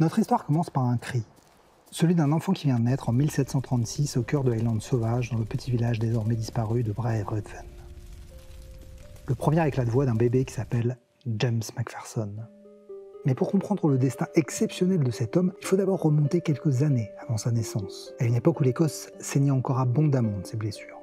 Notre histoire commence par un cri. Celui d'un enfant qui vient de naître en 1736 au cœur de Highland sauvage, dans le petit village désormais disparu de Bray-Ruthven. Le premier éclat de voix d'un bébé qui s'appelle James Macpherson. Mais pour comprendre le destin exceptionnel de cet homme, il faut d'abord remonter quelques années avant sa naissance, à une époque où l'Écosse saignait encore abondamment de ses blessures.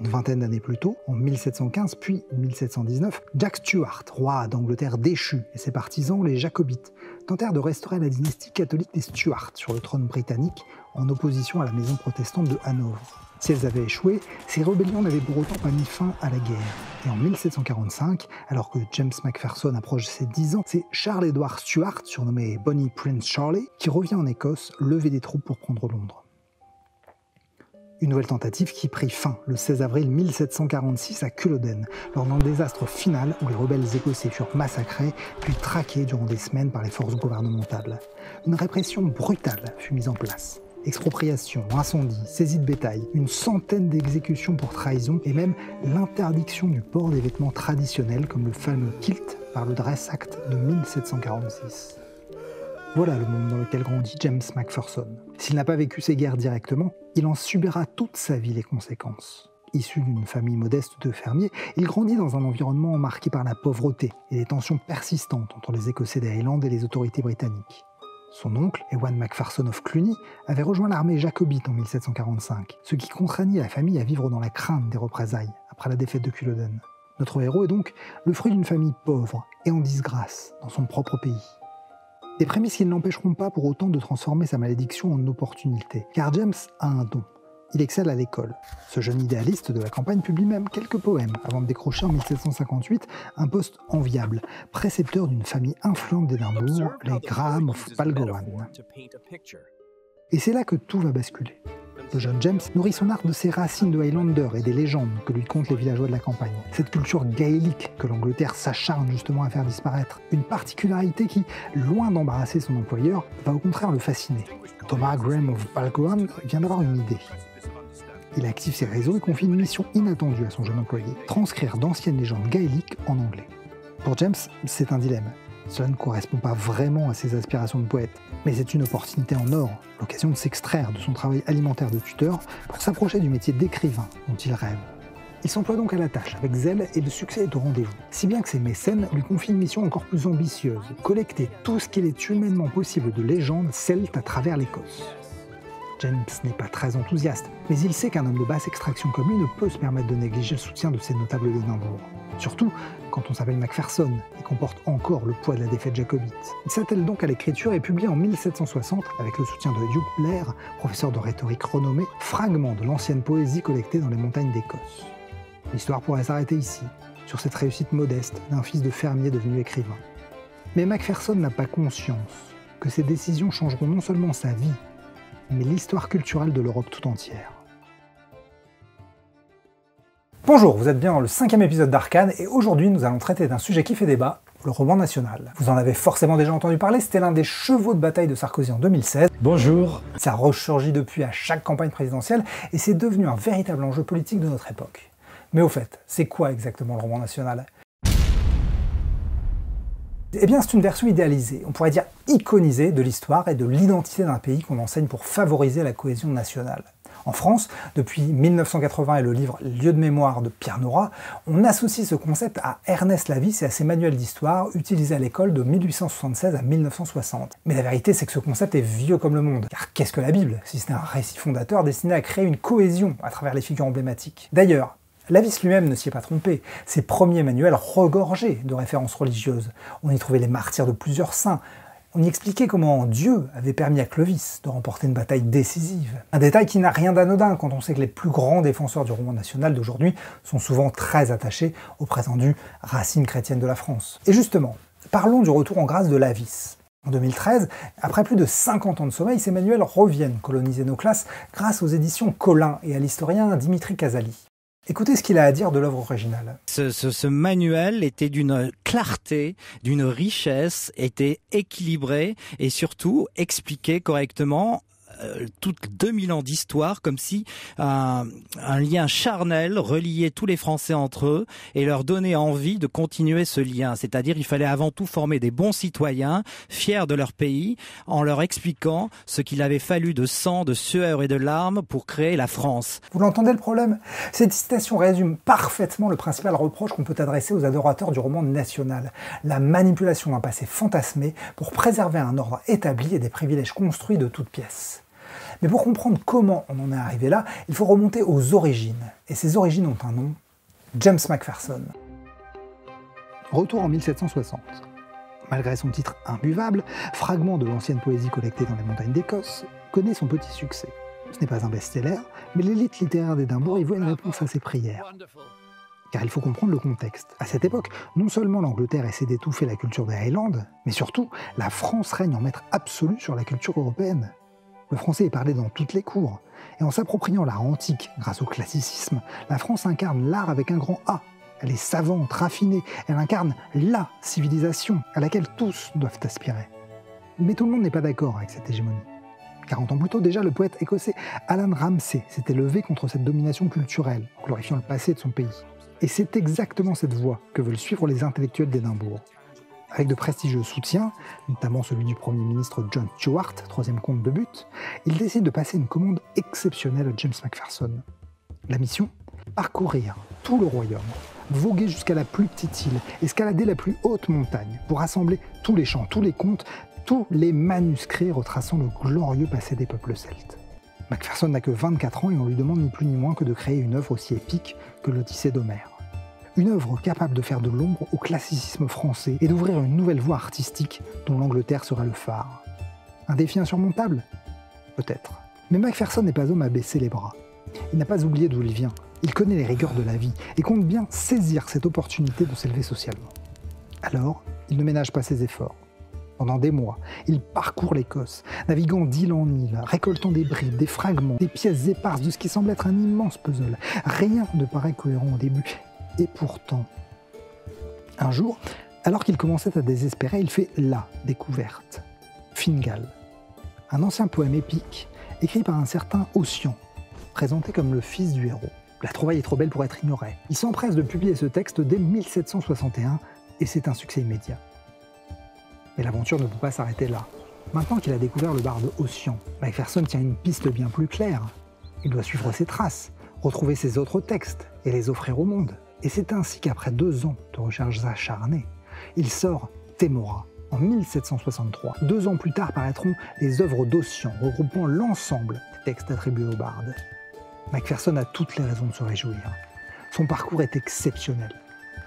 Une vingtaine d'années plus tôt, en 1715 puis 1719, Jack Stuart, roi d'Angleterre déchu, et ses partisans, les Jacobites, tentèrent de restaurer la dynastie catholique des Stuart sur le trône britannique, en opposition à la maison protestante de Hanovre. Si elles avaient échoué, ces rébellions n'avaient pour autant pas mis fin à la guerre. Et en 1745, alors que James Macpherson approche ses 10 ans, c'est Charles Edward Stuart, surnommé Bonnie Prince Charlie, qui revient en Écosse lever des troupes pour prendre Londres. Une nouvelle tentative qui prit fin le 16 avril 1746 à Culloden, lors d'un désastre final où les rebelles écossais furent massacrés puis traqués durant des semaines par les forces gouvernementales. Une répression brutale fut mise en place. Expropriation, incendie, saisie de bétail, une centaine d'exécutions pour trahison et même l'interdiction du port des vêtements traditionnels comme le fameux kilt par le Dress Act de 1746. Voilà le monde dans lequel grandit James Macpherson. S'il n'a pas vécu ces guerres directement, il en subira toute sa vie les conséquences. Issu d'une famille modeste de fermiers, il grandit dans un environnement marqué par la pauvreté et les tensions persistantes entre les Écossais des Highlands et les autorités britanniques. Son oncle, Ewan Macpherson of Cluny, avait rejoint l'armée jacobite en 1745, ce qui contraignit la famille à vivre dans la crainte des représailles après la défaite de Culloden. Notre héros est donc le fruit d'une famille pauvre et en disgrâce dans son propre pays. Des prémices qui ne l'empêcheront pas pour autant de transformer sa malédiction en opportunité, car James a un don. Il excelle à l'école. Ce jeune idéaliste de la campagne publie même quelques poèmes avant de décrocher en 1758 un poste enviable, précepteur d'une famille influente d'Édimbourg, les Graham of Balgowan. Et c'est là que tout va basculer. Le jeune James nourrit son art de ses racines de Highlander et des légendes que lui content les villageois de la campagne. Cette culture gaélique que l'Angleterre s'acharne justement à faire disparaître. Une particularité qui, loin d'embarrasser son employeur, va au contraire le fasciner. Thomas Graham of Balgowan vient d'avoir une idée. Il active ses réseaux et confie une mission inattendue à son jeune employé, transcrire d'anciennes légendes gaéliques en anglais. Pour James, c'est un dilemme. Cela ne correspond pas vraiment à ses aspirations de poète, mais c'est une opportunité en or, l'occasion de s'extraire de son travail alimentaire de tuteur pour s'approcher du métier d'écrivain dont il rêve. Il s'emploie donc à la tâche avec zèle et le succès est au rendez-vous, si bien que ses mécènes lui confient une mission encore plus ambitieuse, collecter tout ce qu'il est humainement possible de légendes celtes à travers l'Écosse. James n'est pas très enthousiaste, mais il sait qu'un homme de basse extraction comme lui ne peut se permettre de négliger le soutien de ses notables d'Édimbourg. Surtout quand on s'appelle Macpherson et qu'on porte encore le poids de la défaite jacobite. Il s'attelle donc à l'écriture et publie en 1760, avec le soutien de Hugh Blair, professeur de rhétorique renommé, fragments de l'ancienne poésie collectée dans les montagnes d'Écosse. L'histoire pourrait s'arrêter ici, sur cette réussite modeste d'un fils de fermier devenu écrivain. Mais Macpherson n'a pas conscience que ces décisions changeront non seulement sa vie, mais l'histoire culturelle de l'Europe tout entière. Bonjour, vous êtes bien dans le 5e épisode d'Arcane et aujourd'hui nous allons traiter d'un sujet qui fait débat, le roman national. Vous en avez forcément déjà entendu parler, c'était l'un des chevaux de bataille de Sarkozy en 2016. Bonjour. Ça ressurgit depuis à chaque campagne présidentielle et c'est devenu un véritable enjeu politique de notre époque. Mais au fait, c'est quoi exactement le roman national ? Eh bien, c'est une version idéalisée, on pourrait dire iconisée de l'histoire et de l'identité d'un pays qu'on enseigne pour favoriser la cohésion nationale. En France, depuis 1980 et le livre Lieux de mémoire de Pierre Nora, on associe ce concept à Ernest Lavis et à ses manuels d'histoire utilisés à l'école de 1876 à 1960. Mais la vérité, c'est que ce concept est vieux comme le monde. Car qu'est-ce que la Bible, si ce n'est un récit fondateur destiné à créer une cohésion à travers les figures emblématiques ? D'ailleurs, Lavis lui-même ne s'y est pas trompé. Ses premiers manuels regorgeaient de références religieuses. On y trouvait les martyrs de plusieurs saints. On y expliquait comment Dieu avait permis à Clovis de remporter une bataille décisive. Un détail qui n'a rien d'anodin quand on sait que les plus grands défenseurs du roman national d'aujourd'hui sont souvent très attachés aux prétendues racines chrétiennes de la France. Et justement, parlons du retour en grâce de Lavis. En 2013, après plus de 50 ans de sommeil, ces manuels reviennent coloniser nos classes grâce aux éditions Collin et à l'historien Dimitri Casali. Écoutez ce qu'il a à dire de l'œuvre originale. Ce manuel était d'une clarté, d'une richesse, était équilibré et surtout expliquait correctement toutes 2000 ans d'histoire, comme si un lien charnel reliait tous les Français entre eux et leur donnait envie de continuer ce lien. C'est-à-dire il fallait avant tout former des bons citoyens, fiers de leur pays, en leur expliquant ce qu'il avait fallu de sang, de sueur et de larmes pour créer la France. Vous l'entendez le problème? Cette citation résume parfaitement le principal reproche qu'on peut adresser aux adorateurs du roman national. La manipulation d'un passé fantasmé pour préserver un ordre établi et des privilèges construits de toutes pièces. Mais pour comprendre comment on en est arrivé là, il faut remonter aux origines. Et ces origines ont un nom, James Macpherson. Retour en 1760. Malgré son titre imbuvable, fragment de l'ancienne poésie collectée dans les montagnes d'Écosse, connaît son petit succès. Ce n'est pas un best-seller, mais l'élite littéraire d'Édimbourg y voit une réponse à ses prières. Car il faut comprendre le contexte. À cette époque, non seulement l'Angleterre essaie d'étouffer la culture des Highlands, mais surtout, la France règne en maître absolu sur la culture européenne. Le français est parlé dans toutes les cours, et en s'appropriant l'art antique grâce au classicisme, la France incarne l'art avec un grand A. Elle est savante, raffinée, elle incarne LA civilisation à laquelle tous doivent aspirer. Mais tout le monde n'est pas d'accord avec cette hégémonie. 40 ans plus tôt, déjà, le poète écossais Alan Ramsay s'était levé contre cette domination culturelle, en glorifiant le passé de son pays. Et c'est exactement cette voie que veulent suivre les intellectuels d'Édimbourg. Avec de prestigieux soutiens, notamment celui du Premier ministre John Stuart, troisième comte de Bute, ils décident de passer une commande exceptionnelle à James Macpherson. La mission ? Parcourir tout le royaume, voguer jusqu'à la plus petite île, escalader la plus haute montagne, pour rassembler tous les chants, tous les contes, tous les manuscrits retraçant le glorieux passé des peuples celtes. Macpherson n'a que 24 ans et on lui demande ni plus ni moins que de créer une œuvre aussi épique que l'Odyssée d'Homère. Une œuvre capable de faire de l'ombre au classicisme français et d'ouvrir une nouvelle voie artistique dont l'Angleterre sera le phare. Un défi insurmontable ? Peut-être. Mais Macpherson n'est pas homme à baisser les bras. Il n'a pas oublié d'où il vient. Il connaît les rigueurs de la vie et compte bien saisir cette opportunité de s'élever socialement. Alors, il ne ménage pas ses efforts. Pendant des mois, il parcourt l'Écosse, naviguant d'île en île, récoltant des bribes, des fragments, des pièces éparses de ce qui semble être un immense puzzle. Rien ne paraît cohérent au début. Et pourtant, un jour, alors qu'il commençait à désespérer, il fait la découverte. Fingal, un ancien poème épique écrit par un certain Ossian, présenté comme le fils du héros. La trouvaille est trop belle pour être ignorée. Il s'empresse de publier ce texte dès 1761 et c'est un succès immédiat. Mais l'aventure ne peut pas s'arrêter là. Maintenant qu'il a découvert le barde Ossian, Macpherson tient une piste bien plus claire. Il doit suivre ses traces, retrouver ses autres textes et les offrir au monde. Et c'est ainsi qu'après 2 ans de recherches acharnées, il sort Témora en 1763. 2 ans plus tard paraîtront les œuvres d'Ossian, regroupant l'ensemble des textes attribués au barde. Macpherson a toutes les raisons de se réjouir. Son parcours est exceptionnel.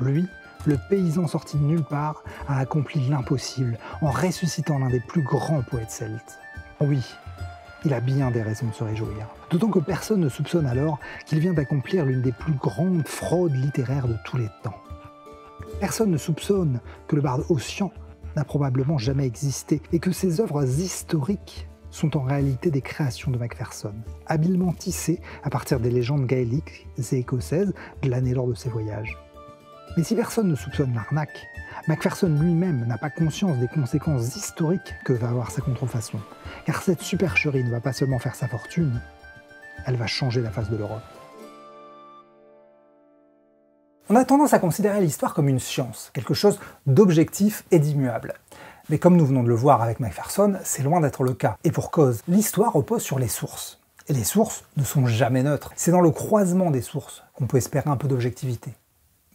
Lui, le paysan sorti de nulle part, a accompli l'impossible en ressuscitant l'un des plus grands poètes celtes. Oui, il a bien des raisons de se réjouir. D'autant que personne ne soupçonne alors qu'il vient d'accomplir l'une des plus grandes fraudes littéraires de tous les temps. Personne ne soupçonne que le barde Ossian n'a probablement jamais existé et que ses œuvres historiques sont en réalité des créations de Macpherson, habilement tissées à partir des légendes gaéliques et écossaises glanées lors de ses voyages. Mais si personne ne soupçonne l'arnaque, Macpherson lui-même n'a pas conscience des conséquences historiques que va avoir sa contrefaçon, car cette supercherie ne va pas seulement faire sa fortune, elle va changer la face de l'Europe. On a tendance à considérer l'histoire comme une science, quelque chose d'objectif et d'immuable. Mais comme nous venons de le voir avec Macpherson, c'est loin d'être le cas. Et pour cause, l'histoire repose sur les sources. Et les sources ne sont jamais neutres. C'est dans le croisement des sources qu'on peut espérer un peu d'objectivité.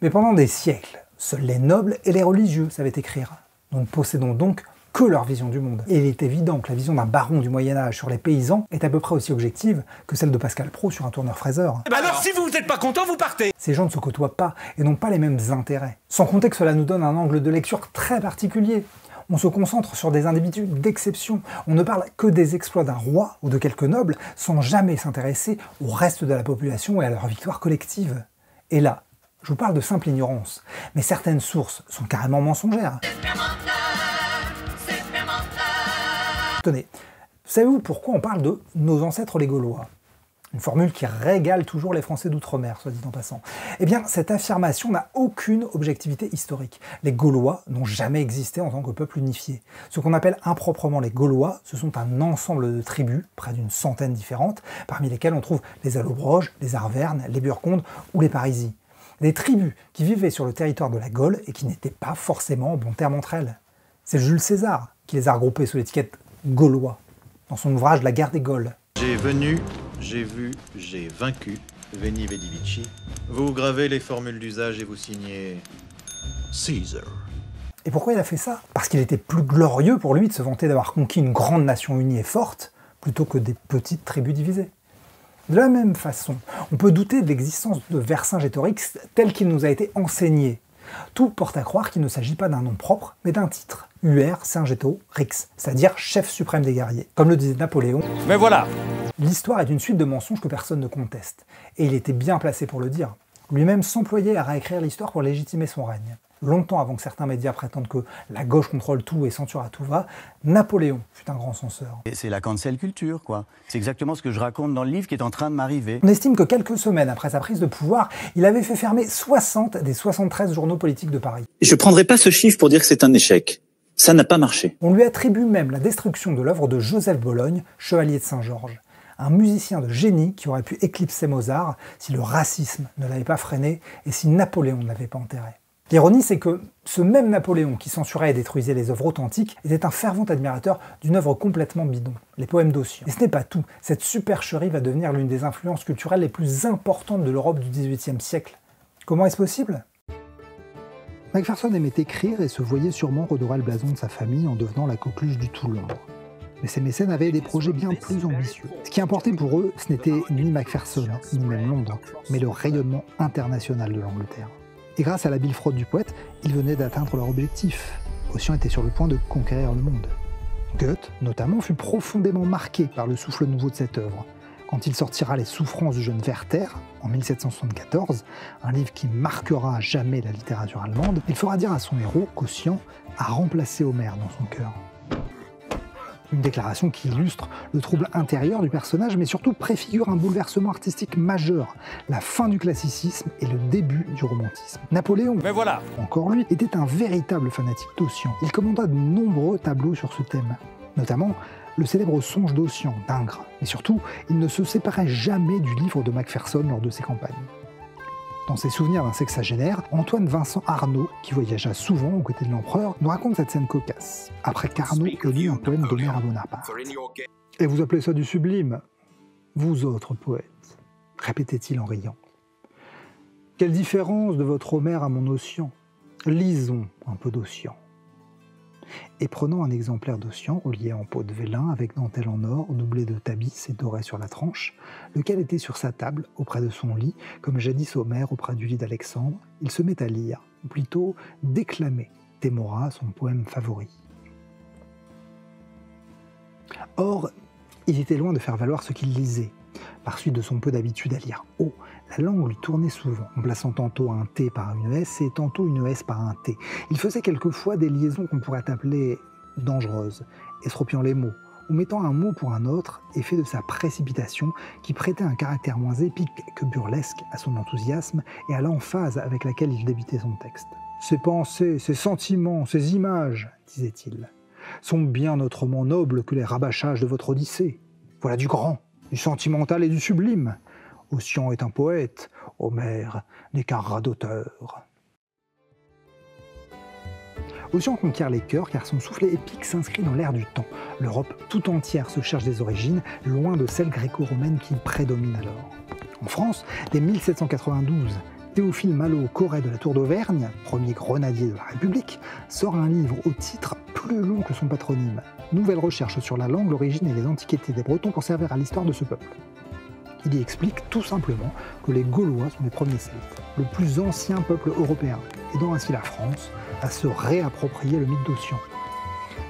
Mais pendant des siècles, seuls les nobles et les religieux savaient écrire. Nous ne possédons donc que leur vision du monde. Et il est évident que la vision d'un baron du Moyen-Âge sur les paysans est à peu près aussi objective que celle de Pascal Praud sur un tourneur-fraiseur. Alors si vous n'êtes pas content, vous partez. Ces gens ne se côtoient pas et n'ont pas les mêmes intérêts. Sans compter que cela nous donne un angle de lecture très particulier. On se concentre sur des individus d'exception. On ne parle que des exploits d'un roi ou de quelques nobles sans jamais s'intéresser au reste de la population et à leur victoire collective. Et là, je vous parle de simple ignorance, mais certaines sources sont carrément mensongères. Tenez, savez-vous pourquoi on parle de nos ancêtres les Gaulois ? Une formule qui régale toujours les Français d'outre-mer, soit dit en passant. Eh bien, cette affirmation n'a aucune objectivité historique. Les Gaulois n'ont jamais existé en tant que peuple unifié. Ce qu'on appelle improprement les Gaulois, ce sont un ensemble de tribus, près d'une centaine différentes, parmi lesquelles on trouve les Allobroges, les Arvernes, les Burgondes ou les Parisis. Des tribus qui vivaient sur le territoire de la Gaule et qui n'étaient pas forcément en bon terme entre elles. C'est Jules César qui les a regroupés sous l'étiquette Gaulois, dans son ouvrage La guerre des Gaules. J'ai venu, j'ai vu, j'ai vaincu, Veni Vidi Vici. Vous gravez les formules d'usage et vous signez Caesar. Et pourquoi il a fait ça? Parce qu'il était plus glorieux pour lui de se vanter d'avoir conquis une grande nation unie et forte, plutôt que des petites tribus divisées. De la même façon, on peut douter de l'existence de Vercingétorix tel qu'il nous a été enseigné. Tout porte à croire qu'il ne s'agit pas d'un nom propre, mais d'un titre. Vercingétorix, c'est-à-dire chef suprême des guerriers. Comme le disait Napoléon. Mais voilà. L'histoire est une suite de mensonges que personne ne conteste. Et il était bien placé pour le dire. Lui-même s'employait à réécrire l'histoire pour légitimer son règne. Longtemps avant que certains médias prétendent que la gauche contrôle tout et censure à tout va, Napoléon fut un grand censeur. Et c'est la cancel culture, quoi. C'est exactement ce que je raconte dans le livre qui est en train de m'arriver. On estime que quelques semaines après sa prise de pouvoir, il avait fait fermer 60 des 73 journaux politiques de Paris. Je ne prendrai pas ce chiffre pour dire que c'est un échec. Ça n'a pas marché. On lui attribue même la destruction de l'œuvre de Joseph Bologne, chevalier de Saint-Georges. Un musicien de génie qui aurait pu éclipser Mozart si le racisme ne l'avait pas freiné et si Napoléon ne l'avait pas enterré. L'ironie, c'est que ce même Napoléon qui censurait et détruisait les œuvres authentiques était un fervent admirateur d'une œuvre complètement bidon, les poèmes d'Ossian. Et ce n'est pas tout, cette supercherie va devenir l'une des influences culturelles les plus importantes de l'Europe du XVIIIe siècle. Comment est-ce possible? Macpherson aimait écrire et se voyait sûrement redorer le blason de sa famille en devenant la coqueluche du tout Londres. Mais ces mécènes avaient des projets bien plus ambitieux. Ce qui importait pour eux, ce n'était ni Macpherson, ni même Londres, mais le rayonnement international de l'Angleterre. Et grâce à l'habile fraude du poète, ils venaient d'atteindre leur objectif. Ossian était sur le point de conquérir le monde. Goethe, notamment, fut profondément marqué par le souffle nouveau de cette œuvre. Quand il sortira Les Souffrances du jeune Werther, en 1774, un livre qui marquera à jamais la littérature allemande, il fera dire à son héros qu'Ossian a remplacé Homère dans son cœur. Une déclaration qui illustre le trouble intérieur du personnage, mais surtout préfigure un bouleversement artistique majeur, la fin du classicisme et le début du romantisme. Napoléon, Mais voilà. encore lui, était un véritable fanatique d'Ossian. Il commanda de nombreux tableaux sur ce thème, notamment le célèbre Songe d'Ossian d'Ingres. Mais surtout, il ne se séparait jamais du livre de Macpherson lors de ses campagnes. Dans ses souvenirs d'un sexagénaire, Antoine Vincent Arnaud, qui voyagea souvent aux côtés de l'empereur, nous raconte cette scène cocasse, après qu'Arnaud ait lu un poème d'Homère à Bonaparte. « Et vous appelez ça du sublime? Vous autres poètes », répétait-il en riant. « Quelle différence de votre Homère à mon Ossian? Lisons un peu d'Ossian. » Et prenant un exemplaire d'Ossian relié en peau de vélin avec dentelle en or, doublé de tabis et doré sur la tranche, lequel était sur sa table, auprès de son lit, comme jadis Homère auprès du lit d'Alexandre, il se met à lire, ou plutôt déclamer, Thémora, son poème favori. Or, il était loin de faire valoir ce qu'il lisait. Par suite de son peu d'habitude à lire haut, la langue lui tournait souvent, en plaçant tantôt un T par une S et tantôt une S par un T. Il faisait quelquefois des liaisons qu'on pourrait appeler dangereuses, estropiant les mots, ou mettant un mot pour un autre, effet de sa précipitation qui prêtait un caractère moins épique que burlesque à son enthousiasme et à l'emphase avec laquelle il débitait son texte. « Ces pensées, ces sentiments, ces images, disait-il, sont bien autrement nobles que les rabâchages de votre Odyssée. Voilà du grand, du sentimental et du sublime. Ossian est un poète, Homère n'est qu'un radoteur. » Ossian conquiert les cœurs car son soufflet épique s'inscrit dans l'air du temps. L'Europe tout entière se cherche des origines, loin de celles gréco-romaines qui prédominent alors. En France, dès 1792, Théophile Malot, Corret de la Tour d'Auvergne, premier grenadier de la République, sort un livre au titre plus long que son patronyme. Nouvelle recherche sur la langue, l'origine et les antiquités des Bretons pour servir à l'histoire de ce peuple. Il y explique tout simplement que les Gaulois sont les premiers Celtes, le plus ancien peuple européen, aidant ainsi la France à se réapproprier le mythe d'Ossian.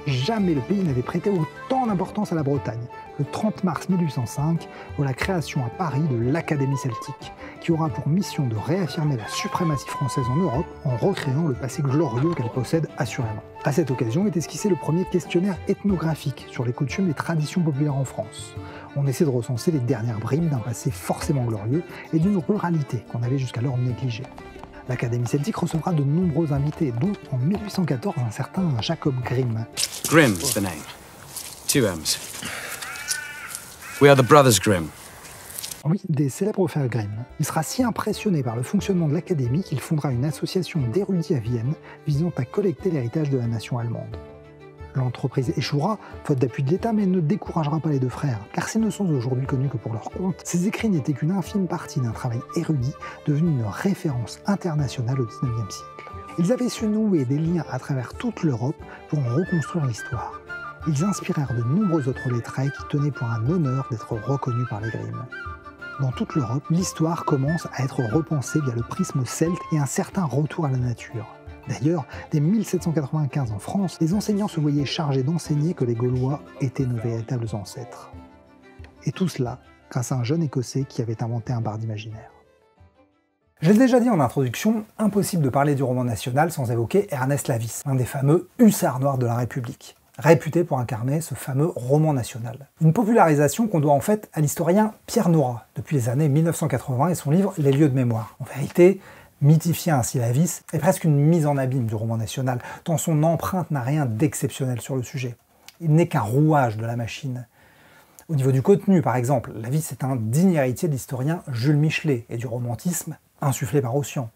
Jamais le pays n'avait prêté autant grande importance à la Bretagne. Le 30 mars 1805 voit la création à Paris de l'Académie celtique, qui aura pour mission de réaffirmer la suprématie française en Europe en recréant le passé glorieux qu'elle possède assurément. À cette occasion est esquissé le premier questionnaire ethnographique sur les coutumes et traditions populaires en France. On essaie de recenser les dernières bribes d'un passé forcément glorieux et d'une ruralité qu'on avait jusqu'alors négligée. L'Académie celtique recevra de nombreux invités, dont en 1814 un certain Jacob Grimm. Grimm's the name. 2 M's. We are the brothers Grimm. Oui, des célèbres frères Grimm. Il sera si impressionné par le fonctionnement de l'Académie qu'il fondera une association d'érudits à Vienne visant à collecter l'héritage de la nation allemande. L'entreprise échouera, faute d'appui de l'État, mais ne découragera pas les deux frères, car s'ils ne sont aujourd'hui connus que pour leur compte, ces écrits n'étaient qu'une infime partie d'un travail érudit devenu une référence internationale au XIXe siècle. Ils avaient su nouer des liens à travers toute l'Europe pour en reconstruire l'histoire. Ils inspirèrent de nombreux autres lettrés qui tenaient pour un honneur d'être reconnus par les Grimm. Dans toute l'Europe, l'histoire commence à être repensée via le prisme celte et un certain retour à la nature. D'ailleurs, dès 1795 en France, les enseignants se voyaient chargés d'enseigner que les Gaulois étaient nos véritables ancêtres. Et tout cela grâce à un jeune Écossais qui avait inventé un barde imaginaire. J'ai déjà dit en introduction, impossible de parler du roman national sans évoquer Ernest Lavis, l'un des fameux hussards noirs de la République, réputé pour incarner ce fameux roman national. Une popularisation qu'on doit en fait à l'historien Pierre Nora, depuis les années 1980 et son livre Les lieux de mémoire. En vérité, mythifier ainsi Lavis est presque une mise en abîme du roman national, tant son empreinte n'a rien d'exceptionnel sur le sujet. Il n'est qu'un rouage de la machine. Au niveau du contenu, par exemple, Lavis est un digne héritier de l'historien Jules Michelet et du romantisme insufflé par Ossian.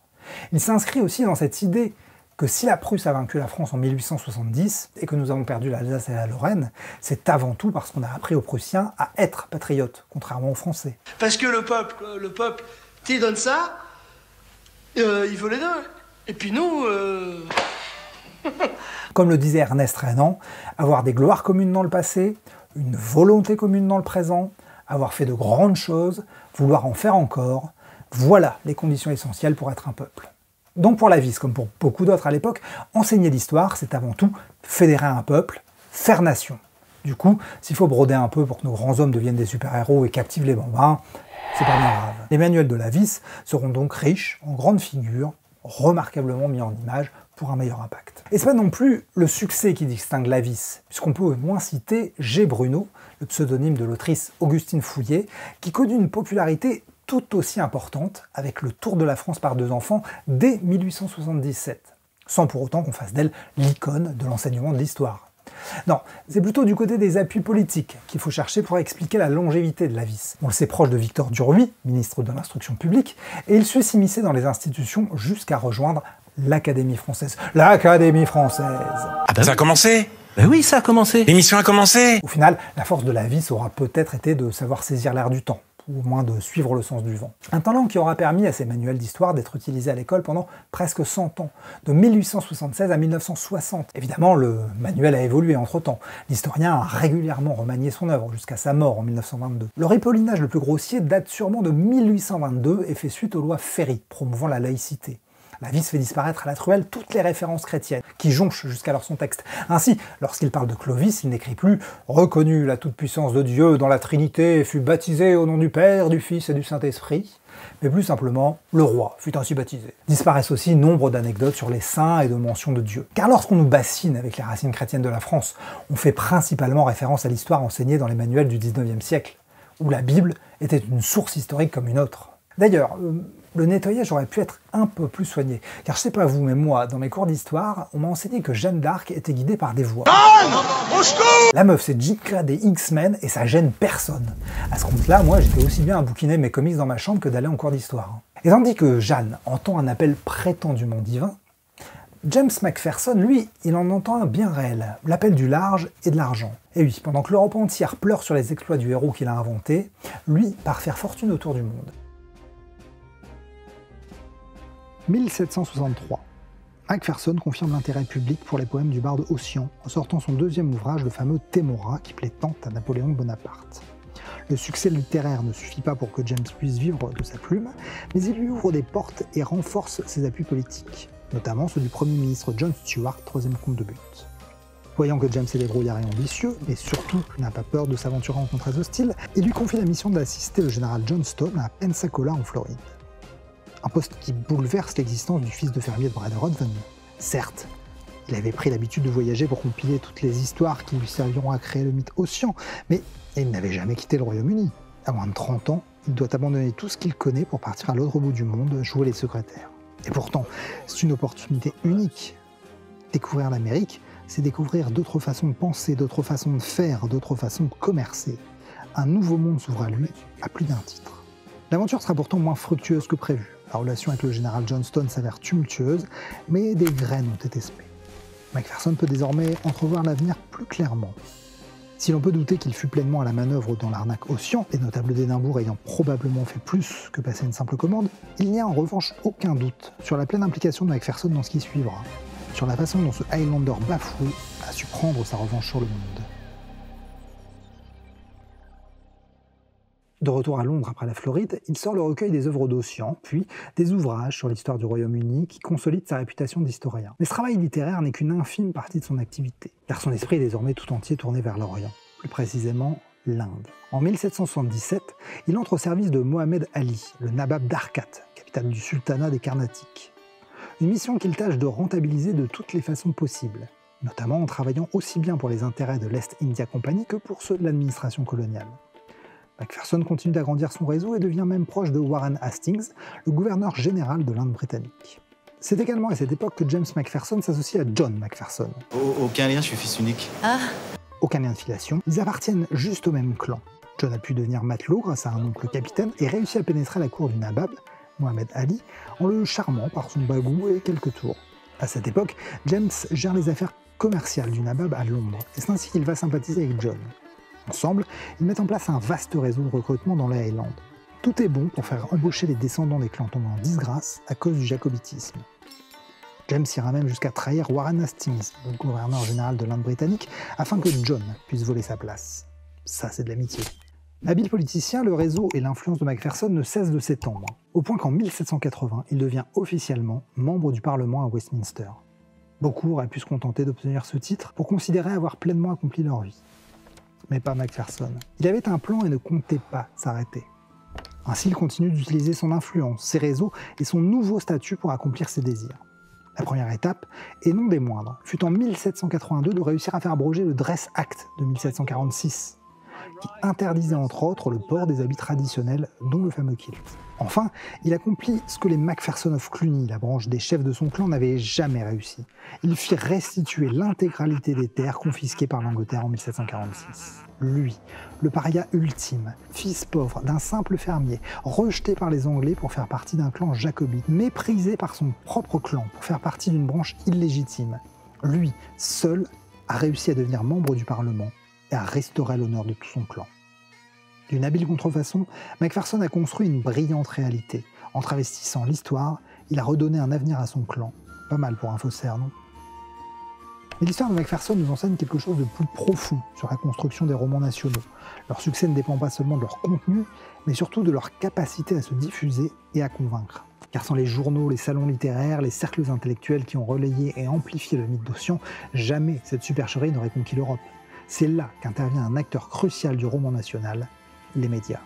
Il s'inscrit aussi dans cette idée que si la Prusse a vaincu la France en 1870 et que nous avons perdu l'Alsace et la Lorraine, c'est avant tout parce qu'on a appris aux Prussiens à être patriotes, contrairement aux Français. Parce que le peuple, t'y donne ça, il veut les deux. Et puis nous... Comme le disait Ernest Renan, avoir des gloires communes dans le passé, une volonté commune dans le présent, avoir fait de grandes choses, vouloir en faire encore, voilà les conditions essentielles pour être un peuple. Donc pour Lavis, comme pour beaucoup d'autres à l'époque, enseigner l'histoire, c'est avant tout fédérer un peuple, faire nation. Du coup, s'il faut broder un peu pour que nos grands hommes deviennent des super-héros et captivent les bambins, c'est pas bien grave. Les manuels de Lavis seront donc riches, en grandes figures, remarquablement mis en image pour un meilleur impact. Et c'est pas non plus le succès qui distingue Lavis, puisqu'on peut au moins citer G. Bruno, le pseudonyme de l'autrice Augustine Fouillé, qui connut une popularité tout aussi importante avec le Tour de la France par 2 enfants dès 1877, sans pour autant qu'on fasse d'elle l'icône de l'enseignement de l'histoire. Non, c'est plutôt du côté des appuis politiques qu'il faut chercher pour expliquer la longévité de Lavis. On le sait proche de Victor Duruy, ministre de l'Instruction publique, et il sut s'immiscer dans les institutions jusqu'à rejoindre l'Académie française. L'Académie française! Ah ben ça a commencé? Ben oui, ça a commencé. L'émission a commencé. Au final, la force de Lavis aura peut-être été de savoir saisir l'air du temps, ou au moins de suivre le sens du vent. Un talent qui aura permis à ces manuels d'histoire d'être utilisés à l'école pendant presque 100 ans, de 1876 à 1960. Évidemment, le manuel a évolué entre-temps. L'historien a régulièrement remanié son œuvre jusqu'à sa mort en 1922. Le ripollinage le plus grossier date sûrement de 1822 et fait suite aux lois Ferry, promouvant la laïcité. Lavis fait disparaître à la truelle toutes les références chrétiennes, qui jonchent jusqu'alors son texte. Ainsi, lorsqu'il parle de Clovis, il n'écrit plus « Reconnut la toute-puissance de Dieu dans la Trinité et fut baptisé au nom du Père, du Fils et du Saint-Esprit », mais plus simplement « Le roi fut ainsi baptisé ». Disparaissent aussi nombre d'anecdotes sur les saints et de mentions de Dieu. Car lorsqu'on nous bassine avec les racines chrétiennes de la France, on fait principalement référence à l'histoire enseignée dans les manuels du XIXe siècle, où la Bible était une source historique comme une autre. D'ailleurs, le nettoyage aurait pu être un peu plus soigné. Car je sais pas vous, mais moi, dans mes cours d'histoire, on m'a enseigné que Jeanne d'Arc était guidée par des voix. La meuf, c'est Jika des X-Men et ça gêne personne. À ce compte-là, moi, j'étais aussi bien à bouquiner mes comics dans ma chambre que d'aller en cours d'histoire. Et tandis que Jeanne entend un appel prétendument divin, James Macpherson, lui, il en entend un bien réel, l'appel du large et de l'argent. Et oui, pendant que l'Europe entière pleure sur les exploits du héros qu'il a inventé, lui part faire fortune autour du monde. 1763. Macpherson confirme l'intérêt public pour les poèmes du barde Ossian en sortant son 2e ouvrage, le fameux Témora, qui plaît tant à Napoléon Bonaparte. Le succès littéraire ne suffit pas pour que James puisse vivre de sa plume, mais il lui ouvre des portes et renforce ses appuis politiques, notamment ceux du Premier ministre John Stuart, 3e comte de Bute. Voyant que James est débrouillard et ambitieux, mais surtout n'a pas peur de s'aventurer en contrées hostiles, il lui confie la mission d'assister le général Johnston à Pensacola en Floride. Un poste qui bouleverse l'existence du fils de fermier de Brother Ruthven. Certes, il avait pris l'habitude de voyager pour compiler toutes les histoires qui lui serviront à créer le mythe Ossian, mais il n'avait jamais quitté le Royaume-Uni. À moins de 30 ans, il doit abandonner tout ce qu'il connaît pour partir à l'autre bout du monde jouer les secrétaires. Et pourtant, c'est une opportunité unique. Découvrir l'Amérique, c'est découvrir d'autres façons de penser, d'autres façons de faire, d'autres façons de commercer. Un nouveau monde s'ouvre à lui, à plus d'un titre. L'aventure sera pourtant moins fructueuse que prévu. La relation avec le général Johnston s'avère tumultueuse, mais des graines ont été semées. Macpherson peut désormais entrevoir l'avenir plus clairement. Si l'on peut douter qu'il fut pleinement à la manœuvre dans l'arnaque Ossian, les notables d'Édimbourg ayant probablement fait plus que passer une simple commande, il n'y a en revanche aucun doute sur la pleine implication de Macpherson dans ce qui suivra, sur la façon dont ce Highlander bafoué a su prendre sa revanche sur le monde. De retour à Londres après la Floride, il sort le recueil des œuvres d'Ossian, puis des ouvrages sur l'histoire du Royaume-Uni qui consolident sa réputation d'historien. Mais ce travail littéraire n'est qu'une infime partie de son activité, car son esprit est désormais tout entier tourné vers l'Orient, plus précisément l'Inde. En 1777, il entre au service de Mohammed Ali, le nabab d'Arkat, capitale du sultanat des Carnatiques. Une mission qu'il tâche de rentabiliser de toutes les façons possibles, notamment en travaillant aussi bien pour les intérêts de l'Est India Company que pour ceux de l'administration coloniale. Macpherson continue d'agrandir son réseau et devient même proche de Warren Hastings, le gouverneur général de l'Inde britannique. C'est également à cette époque que James Macpherson s'associe à John Macpherson. Aucun lien, je suis fils unique. Aucun lien de filiation, ils appartiennent juste au même clan. John a pu devenir matelot grâce à un oncle capitaine et réussit à pénétrer la cour du nabab, Mohammed Ali, en le charmant par son bagou et quelques tours. À cette époque, James gère les affaires commerciales du nabab à Londres, et c'est ainsi qu'il va sympathiser avec John. Ensemble, ils mettent en place un vaste réseau de recrutement dans les Highlands. Tout est bon pour faire embaucher les descendants des clans tombés en disgrâce à cause du jacobitisme. James ira même jusqu'à trahir Warren Hastings, le gouverneur général de l'Inde britannique, afin que John puisse voler sa place. Ça, c'est de l'amitié. Habile politicien, le réseau et l'influence de Macpherson ne cessent de s'étendre, au point qu'en 1780, il devient officiellement membre du Parlement à Westminster. Beaucoup auraient pu se contenter d'obtenir ce titre pour considérer avoir pleinement accompli leur vie. Mais pas Macpherson. Il avait un plan et ne comptait pas s'arrêter. Ainsi, il continue d'utiliser son influence, ses réseaux et son nouveau statut pour accomplir ses désirs. La première étape, et non des moindres, fut en 1782 de réussir à faire abroger le Dress Act de 1746, qui interdisait entre autres le port des habits traditionnels, dont le fameux kilt. Enfin, il accomplit ce que les Macpherson of Cluny, la branche des chefs de son clan, n'avaient jamais réussi. Il fit restituer l'intégralité des terres confisquées par l'Angleterre en 1746. Lui, le paria ultime, fils pauvre d'un simple fermier, rejeté par les Anglais pour faire partie d'un clan jacobite, méprisé par son propre clan pour faire partie d'une branche illégitime. Lui, seul, a réussi à devenir membre du Parlement et à restaurer l'honneur de tout son clan. D'une habile contrefaçon, Macpherson a construit une brillante réalité. En travestissant l'histoire, il a redonné un avenir à son clan. Pas mal pour un faussaire, non? Mais l'histoire de Macpherson nous enseigne quelque chose de plus profond sur la construction des romans nationaux. Leur succès ne dépend pas seulement de leur contenu, mais surtout de leur capacité à se diffuser et à convaincre. Car sans les journaux, les salons littéraires, les cercles intellectuels qui ont relayé et amplifié le mythe d'Ossian, jamais cette supercherie n'aurait conquis l'Europe. C'est là qu'intervient un acteur crucial du roman national, les médias.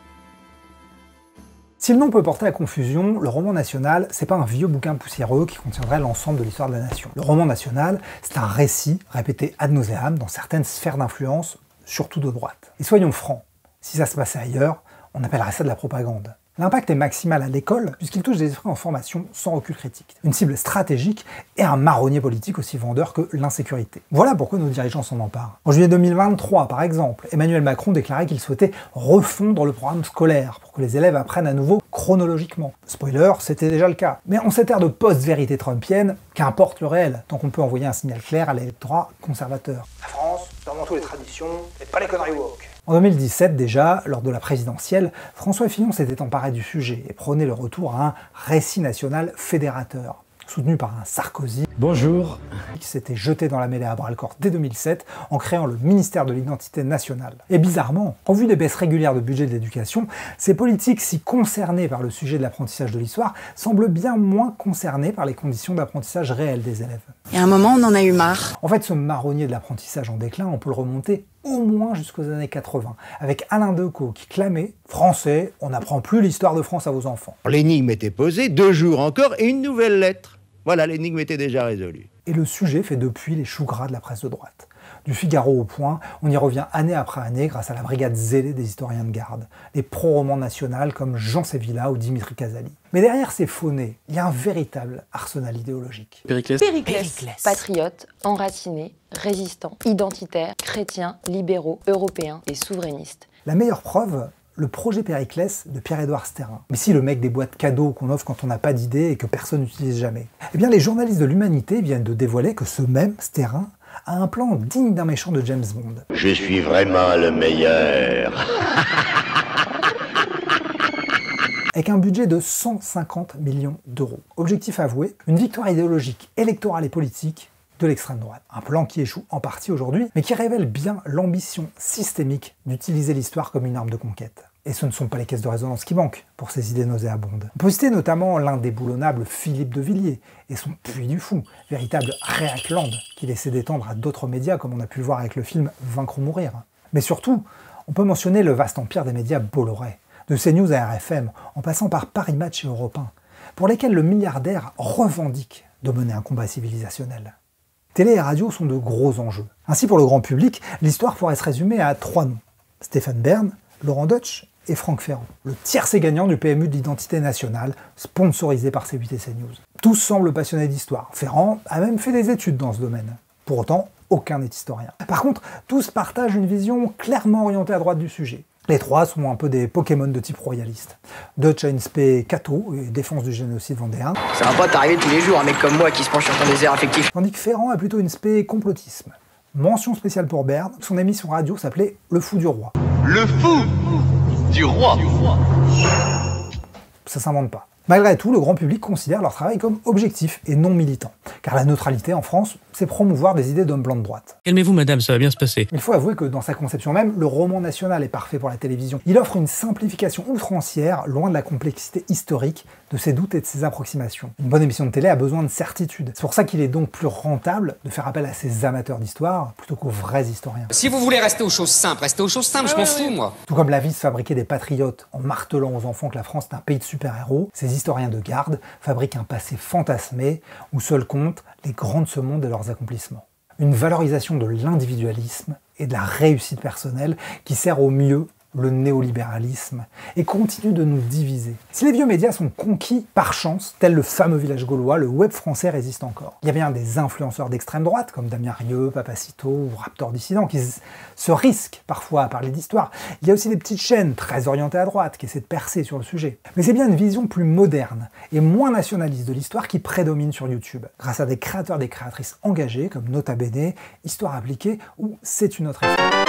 Si le nom peut porter à confusion, le roman national, c'est pas un vieux bouquin poussiéreux qui contiendrait l'ensemble de l'histoire de la nation. Le roman national, c'est un récit répété ad nauseam dans certaines sphères d'influence, surtout de droite. Et soyons francs, si ça se passait ailleurs, on appellerait ça de la propagande. L'impact est maximal à l'école, puisqu'il touche des esprits en formation sans recul critique. Une cible stratégique et un marronnier politique aussi vendeur que l'insécurité. Voilà pourquoi nos dirigeants s'en emparent. En juillet 2023, par exemple, Emmanuel Macron déclarait qu'il souhaitait refondre le programme scolaire pour que les élèves apprennent à nouveau chronologiquement. Spoiler, c'était déjà le cas. Mais en cette ère de post-vérité trumpienne, qu'importe le réel, tant qu'on peut envoyer un signal clair à l'électorat conservateur. La France, c'est avant tout les traditions, et pas les conneries woke. En 2017 déjà, lors de la présidentielle, François Fillon s'était emparé du sujet et prônait le retour à un récit national fédérateur. soutenu par un Sarkozy. Bonjour. Qui s'était jeté dans la mêlée à bras-le-corps dès 2007 en créant le ministère de l'identité nationale. Et bizarrement, en vue des baisses régulières de budget de l'éducation, ces politiques si concernés par le sujet de l'apprentissage de l'histoire semblent bien moins concernés par les conditions d'apprentissage réelles des élèves. Et à un moment, on en a eu marre. En fait, ce marronnier de l'apprentissage en déclin, on peut le remonter au moins jusqu'aux années 80, avec Alain Decaux qui clamait « Français, on n'apprend plus l'histoire de France à vos enfants ». L'énigme était posée, 2 jours encore et une nouvelle lettre. Voilà, l'énigme était déjà résolue. Et le sujet fait depuis les choux gras de la presse de droite. Du Figaro au Point, on y revient année après année grâce à la brigade zélée des historiens de garde, des pro-romans nationaux comme Jean Sévilla ou Dimitri Casali. Mais derrière ces faux nez, il y a un véritable arsenal idéologique. Périclès. Patriote, enraciné, résistant, identitaire, chrétien, libéraux, européens et souverainistes. La meilleure preuve, le projet Périclès de Pierre-Édouard Stérin. Mais si le mec des boîtes cadeaux qu'on offre quand on n'a pas d'idée et que personne n'utilise jamais. Eh bien les journalistes de l'Humanité viennent de dévoiler que ce même Stérin a un plan digne d'un méchant de James Bond. Je suis vraiment le meilleur. Avec un budget de 150 millions d'euros. Objectif avoué, une victoire idéologique, électorale et politique de l'extrême droite. Un plan qui échoue en partie aujourd'hui, mais qui révèle bien l'ambition systémique d'utiliser l'histoire comme une arme de conquête. Et ce ne sont pas les caisses de résonance qui manquent pour ces idées nauséabondes. On peut citer notamment l'indéboulonnable Philippe de Villiers et son Puy du Fou, véritable réaclande qui laissait d'étendre à d'autres médias comme on a pu le voir avec le film Vaincre ou mourir. Mais surtout, on peut mentionner le vaste empire des médias Bolloré, de CNews à RFM, en passant par Paris Match et Europe 1, pour lesquels le milliardaire revendique de mener un combat civilisationnel. Télé et radio sont de gros enjeux. Ainsi, pour le grand public, l'histoire pourrait se résumer à 3 noms. Stéphane Bern, Laurent Deutsch et Franck Ferrand, le tiercé gagnant du PMU de l'identité nationale, sponsorisé par C8 et CNews. Tous semblent passionnés d'histoire. Ferrand a même fait des études dans ce domaine. Pour autant, aucun n'est historien. Par contre, tous partagent une vision clairement orientée à droite du sujet. Les 3 sont un peu des Pokémon de type royaliste. Deutsch a une spé catho et défense du génocide vendéen. Ça va pas t'arriver tous les jours, un mec comme moi qui se penche sur ton désert affectif. Tandis que Ferrand a plutôt une spé complotisme. Mention spéciale pour Bern, son émission radio s'appelait Le Fou du Roi. Le Fou du Roi. Ça s'invente pas. Malgré tout, le grand public considère leur travail comme objectif et non militant. Car la neutralité en France, c'est promouvoir des idées d'hommes blancs de droite. Calmez-vous madame, ça va bien se passer. Il faut avouer que dans sa conception même, le roman national est parfait pour la télévision. Il offre une simplification outrancière, loin de la complexité historique de ses doutes et de ses approximations. Une bonne émission de télé a besoin de certitude. C'est pour ça qu'il est donc plus rentable de faire appel à ces amateurs d'histoire plutôt qu'aux vrais historiens. Si vous voulez rester aux choses simples, restez aux choses simples, je m'en fous moi. Tout comme la vie de fabriquer des patriotes en martelant aux enfants que la France est un pays de super-héros, ces historiens de garde fabriquent un passé fantasmé où seuls comptent les grands de ce monde et leurs accomplissements. Une valorisation de l'individualisme et de la réussite personnelle qui sert au mieux le néolibéralisme et continue de nous diviser. Si les vieux médias sont conquis par chance, tel le fameux village gaulois, le web français résiste encore. Il y a bien des influenceurs d'extrême droite comme Damien Rieu, Papacito ou Raptor Dissident qui se risquent parfois à parler d'histoire. Il y a aussi des petites chaînes très orientées à droite qui essaient de percer sur le sujet. Mais c'est bien une vision plus moderne et moins nationaliste de l'histoire qui prédomine sur YouTube, grâce à des créateurs et des créatrices engagés comme Nota Bene, Histoire appliquée ou C'est une autre histoire.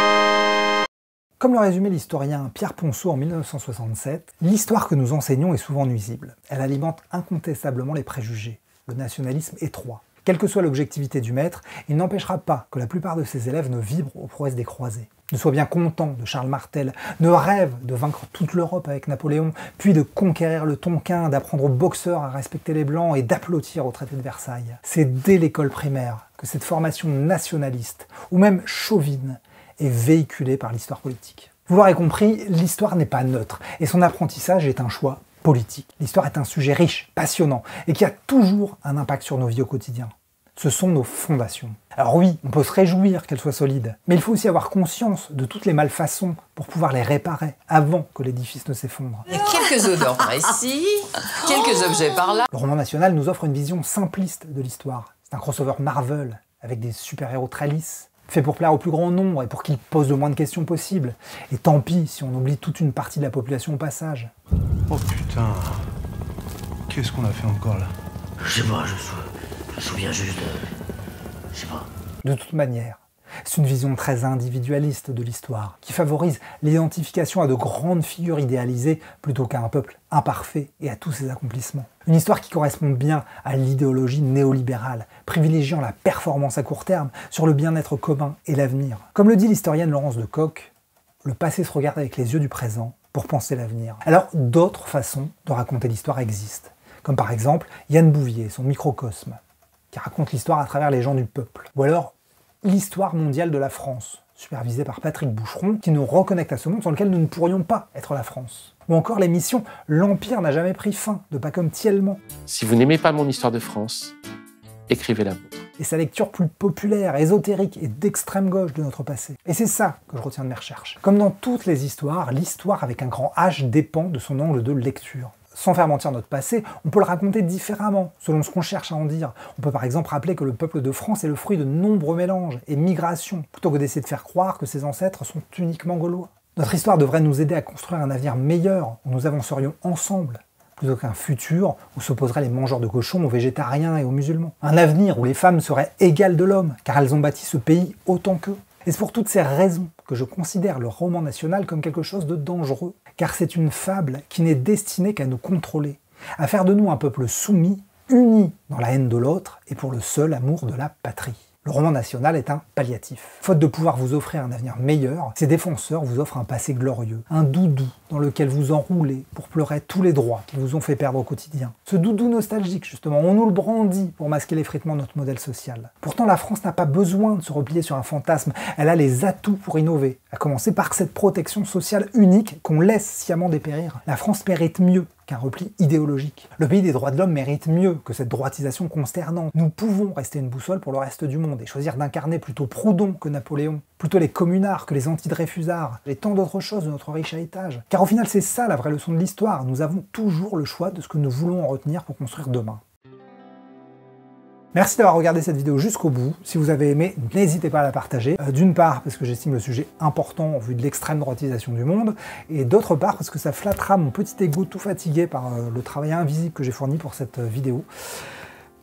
Comme le résumait l'historien Pierre Ponceau en 1967, l'histoire que nous enseignons est souvent nuisible. Elle alimente incontestablement les préjugés, le nationalisme étroit. Quelle que soit l'objectivité du maître, il n'empêchera pas que la plupart de ses élèves ne vibrent aux prouesses des croisés, ne soient bien contents de Charles Martel, ne rêvent de vaincre toute l'Europe avec Napoléon, puis de conquérir le Tonkin, d'apprendre aux boxeurs à respecter les Blancs et d'applaudir au traité de Versailles. C'est dès l'école primaire que cette formation nationaliste, ou même chauvine, est véhiculée par l'histoire politique. Vous l'aurez compris, l'histoire n'est pas neutre, et son apprentissage est un choix politique. L'histoire est un sujet riche, passionnant, et qui a toujours un impact sur nos vies au quotidien. Ce sont nos fondations. Alors oui, on peut se réjouir qu'elles soient solides, mais il faut aussi avoir conscience de toutes les malfaçons pour pouvoir les réparer avant que l'édifice ne s'effondre. Il y a quelques odeurs par ici, quelques objets par là. Le roman national nous offre une vision simpliste de l'histoire. C'est un crossover Marvel, avec des super-héros très lisses, fait pour plaire au plus grand nombre et pour qu'ils posent le moins de questions possible. Et tant pis si on oublie toute une partie de la population au passage. Oh putain, qu'est-ce qu'on a fait encore là? Je sais pas, je me souviens juste de... Je sais pas. De toute manière, C'est une vision très individualiste de l'histoire, qui favorise l'identification à de grandes figures idéalisées plutôt qu'à un peuple imparfait et à tous ses accomplissements. Une histoire qui correspond bien à l'idéologie néolibérale, privilégiant la performance à court terme sur le bien-être commun et l'avenir. Comme le dit l'historienne Laurence de Coq, le passé se regarde avec les yeux du présent pour penser l'avenir. Alors d'autres façons de raconter l'histoire existent, comme par exemple Yann Bouvier, son microcosme, qui raconte l'histoire à travers les gens du peuple. Ou alors l'histoire mondiale de la France, supervisée par Patrick Boucheron, qui nous reconnecte à ce monde sans lequel nous ne pourrions pas être la France. Ou encore l'émission L'Empire n'a jamais pris fin, de Pacom Thielman. Si vous n'aimez pas mon histoire de France, écrivez la vôtre. Et sa lecture plus populaire, ésotérique et d'extrême gauche de notre passé. Et c'est ça que je retiens de mes recherches. Comme dans toutes les histoires, l'histoire avec un grand H dépend de son angle de lecture. Sans faire mentir notre passé, on peut le raconter différemment, selon ce qu'on cherche à en dire. On peut par exemple rappeler que le peuple de France est le fruit de nombreux mélanges et migrations, plutôt que d'essayer de faire croire que ses ancêtres sont uniquement gaulois. Notre histoire devrait nous aider à construire un avenir meilleur, où nous avancerions ensemble, plutôt qu'un futur où s'opposeraient les mangeurs de cochons aux végétariens et aux musulmans. Un avenir où les femmes seraient égales de l'homme, car elles ont bâti ce pays autant qu'eux. Et c'est pour toutes ces raisons que je considère le roman national comme quelque chose de dangereux, car c'est une fable qui n'est destinée qu'à nous contrôler, à faire de nous un peuple soumis, uni dans la haine de l'autre et pour le seul amour de la patrie. Le roman national est un palliatif. Faute de pouvoir vous offrir un avenir meilleur, ses défenseurs vous offrent un passé glorieux, un doudou dans lequel vous enroulez pour pleurer tous les droits qu'ils vous ont fait perdre au quotidien. Ce doudou nostalgique, justement, on nous le brandit pour masquer l'effritement de notre modèle social. Pourtant, la France n'a pas besoin de se replier sur un fantasme, elle a les atouts pour innover, à commencer par cette protection sociale unique qu'on laisse sciemment dépérir. La France mérite mieux qu'un repli idéologique. Le pays des droits de l'homme mérite mieux que cette droitisation consternante. Nous pouvons rester une boussole pour le reste du monde et choisir d'incarner plutôt Proudhon que Napoléon, plutôt les communards que les anti-Dreyfusards, et tant d'autres choses de notre riche héritage. Car au final, c'est ça la vraie leçon de l'histoire. Nous avons toujours le choix de ce que nous voulons en retenir pour construire demain. Merci d'avoir regardé cette vidéo jusqu'au bout. Si vous avez aimé, n'hésitez pas à la partager. D'une part, parce que j'estime le sujet important au vu de l'extrême droitisation du monde, et d'autre part, parce que ça flattera mon petit ego tout fatigué par le travail invisible que j'ai fourni pour cette vidéo.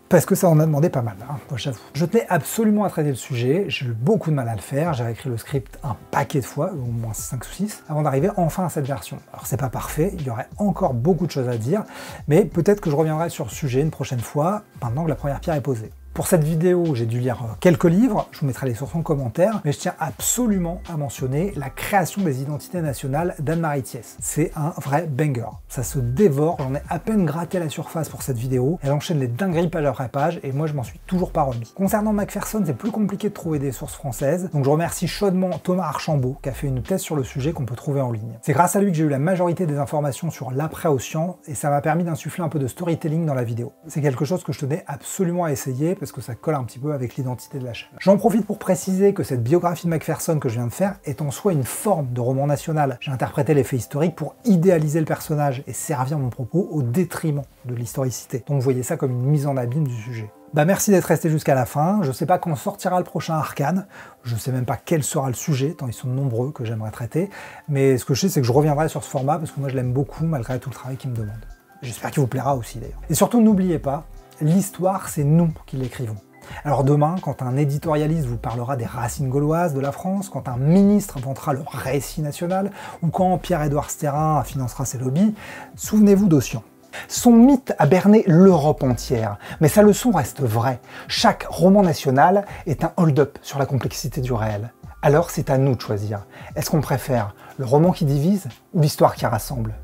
Parce que ça en a demandé pas mal, hein, j'avoue. Je tenais absolument à traiter le sujet, j'ai eu beaucoup de mal à le faire, j'ai réécrit le script un paquet de fois, au moins 5 ou 6, avant d'arriver enfin à cette version. Alors c'est pas parfait, il y aurait encore beaucoup de choses à dire, mais peut-être que je reviendrai sur ce sujet une prochaine fois, maintenant que la première pierre est posée. Pour cette vidéo, j'ai dû lire quelques livres, je vous mettrai les sources en commentaire, mais je tiens absolument à mentionner La création des identités nationales d'Anne-Marie Thiès. C'est un vrai banger. Ça se dévore, j'en ai à peine gratté la surface pour cette vidéo, elle enchaîne les dingueries page après page, et moi je m'en suis toujours pas remis. Concernant Macpherson, c'est plus compliqué de trouver des sources françaises, donc je remercie chaudement Thomas Archambault, qui a fait une thèse sur le sujet qu'on peut trouver en ligne. C'est grâce à lui que j'ai eu la majorité des informations sur l'après-Ossian, et ça m'a permis d'insuffler un peu de storytelling dans la vidéo. C'est quelque chose que je tenais absolument à essayer, parce que ça colle un petit peu avec l'identité de la chaîne. J'en profite pour préciser que cette biographie de Macpherson que je viens de faire est en soi une forme de roman national. J'ai interprété les faits historiques pour idéaliser le personnage et servir mon propos au détriment de l'historicité. Donc vous voyez ça comme une mise en abîme du sujet. Merci d'être resté jusqu'à la fin, je sais pas quand sortira le prochain Arcane, je sais même pas quel sera le sujet, tant ils sont nombreux que j'aimerais traiter, mais ce que je sais c'est que je reviendrai sur ce format parce que moi je l'aime beaucoup malgré tout le travail qu'il me demande. J'espère qu'il vous plaira aussi d'ailleurs. Et surtout n'oubliez pas, l'histoire c'est nous qui l'écrivons. Alors demain, quand un éditorialiste vous parlera des racines gauloises de la France, quand un ministre inventera le récit national, ou quand Pierre-Édouard Sterrin financera ses lobbies, souvenez-vous d'Ossian. Son mythe a berné l'Europe entière, mais sa leçon reste vraie. Chaque roman national est un hold-up sur la complexité du réel. Alors c'est à nous de choisir. Est-ce qu'on préfère le roman qui divise ou l'histoire qui rassemble ?